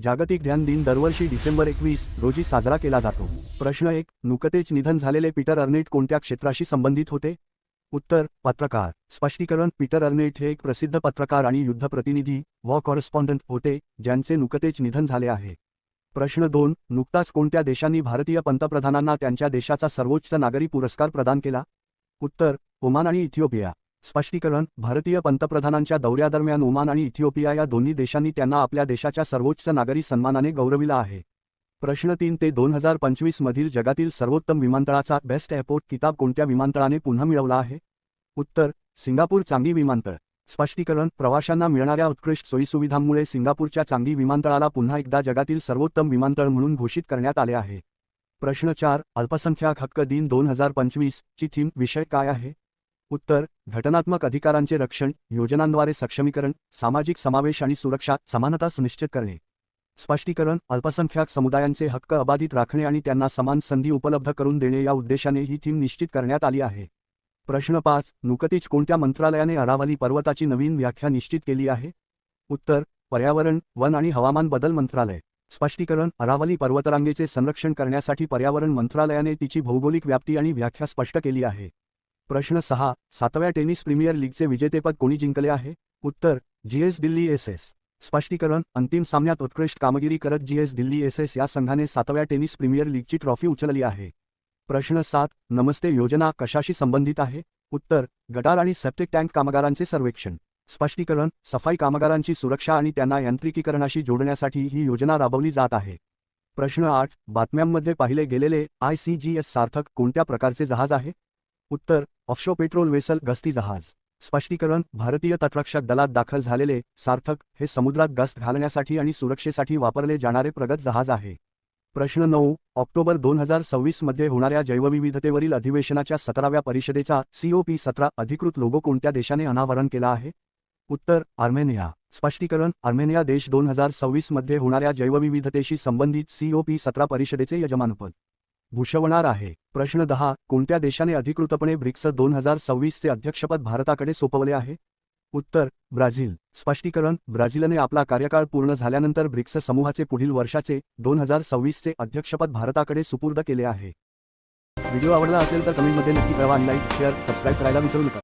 जागतिक ध्यान दिन दरवर्षी डिसेंबर 21 रोजी साजरा केला जातो। प्रश्न 1. नुकतेच निधन झालेले पीटर अर्नेट कोणत्या क्षेत्राशी संबंधित होते? उत्तर: पत्रकार। स्पष्टीकरण: पीटर अर्नेट हे एक प्रसिद्ध पत्रकार आणि युद्ध प्रतिनिधी वॉर कॉरेस्पॉन्डंट होते, ज्यांचे नुकतेच निधन झाले आहे। प्रश्न 2. नुकताच कोणत्या देशांनी भारतीय पंतप्रधानांना त्यांच्या देशाचा सर्वोच्च नागरी पुरस्कार प्रदान केला? उत्तर: ओमान आणि इथिओपिया। स्पष्टीकरण: भारतीय पंतप्रधानांच्या दौऱ्यादरम्यान ओमान आणि इथिओपिया या दोन्ही देशांनी त्यांना आपल्या देशाच्या सर्वोच्च नागरी सन्मानाने गौरविला आहे। प्रश्न 3 ते 2025 मधील जगातील सर्वोत्तम विमानतळाचा बेस्ट एअरपोर्ट किताब कोणत्या विमानतळाने पुन्हा मिळवला आहे? उत्तर: सिंगापूर चांगी विमानतळ। स्पष्टीकरण: प्रवाशांना मिळणाऱ्या उत्कृष्ट सोयीसुविधांमुळे सिंगापूरच्या चांगी विमानतळाला पुन्हा एकदा जगातील सर्वोत्तम विमानतळ म्हणून घोषित करण्यात आले आहे। प्रश्न 4. अल्पसंख्याक हक्क दिन 2025 ची थीम विषय काय आहे? उत्तर: घटनात्मक अधिकारांचे रक्षण, योजनांद्वारे सक्षमीकरण, सामाजिक समावेश आणि सुरक्षा, समानता सुनिश्चित करणे। स्पष्टीकरण: अल्पसंख्याक समुदायांचे हक्क अबाधित राखणे आणि त्यांना समान संधी उपलब्ध करून देणे या उद्देशाने ही थीम निश्चित करण्यात आली आहे। प्रश्न 5. नुकतीच कोणत्या मंत्रालयाने अरावली पर्वताची नवीन व्याख्या निश्चित केली आहे? उत्तर: पर्यावरण, वन आणि हवामान बदल मंत्रालय। स्पष्टीकरण: अरावली पर्वतरांगेचे संरक्षण करण्यासाठी पर्यावरण मंत्रालयाने तिची भौगोलिक व्याप्ती आणि व्याख्या स्पष्ट केली आहे। प्रश्न 6. 7व्या टेनिस प्रीमियर लीगचे विजेतेपद कोणी जिंकले आहे? उत्तर: जीएस दिल्ली एसएस। स्पष्टीकरण: अंतिम सामन्यात उत्कृष्ट कामगिरी करत जीएस दिल्ली एसएस या संघाने 7व्या टेनिस प्रीमियर लीगची ट्रॉफी उचलली आहे। प्रश्न 7. नमस्ते योजना कशाशी संबंधित आहे? उत्तर: गटार आणि सेप्टिक टँक कामगारांचे सर्वेक्षण। स्पष्टीकरण: सफाई कामगारांची सुरक्षा आणि त्यांना यांत्रिकीकरणाशी जोडण्यासाठी ही योजना राबवली जात आहे। प्रश्न 8. बातम्यांमध्ये पाहिले गेलेले ICGS सार्थक कोणत्या प्रकारचे जहाज आहे? उत्तर: ऑफशोर पेट्रोल वेसल गस्ती जहाज। स्पष्टीकरण: भारतीय तटरक्षक दलात दाखल झालेले सार्थक हे समुद्रात गस्त घालण्यासाठी आणि सुरक्षेसाठी वापरले जाणारे प्रगत जहाज आहे। प्रश्न 9. ऑक्टोबर 2026 मध्ये होणाऱ्या जैवविविधतेवरील अधिवेशनाच्या 17व्या परिषदेचा COP17 अधिकृत लोगो कोणत्या देशाने अनावरण केला आहे? उत्तर: आर्मेनिया। स्पष्टीकरण: आर्मेनिया देश 2026 मध्ये होणाऱ्या जैवविविधतेशी संबंधित COP17 परिषदेचे यजमानपद भूषवणार आहे। प्रश्न 10. कोणत्या देशाने अधिकृतपणे ब्रिक्स 2026 चे अध्यक्षपद भारताकडे सोपवले आहे? उत्तर: ब्राझील। स्पष्टीकरण: ब्राझीलने आपला कार्यकाळ पूर्ण झाल्यानंतर ब्रिक्स समूहाचे पुढील वर्षाचे 2026 चे अध्यक्षपद भारताकडे सुपूर्द केले आहे। व्हिडिओ आवडला असेल तर कमेंटमध्ये नक्की कळवा आणि लाईक, शेअर, सबस्क्राईब करायला विसरू नका।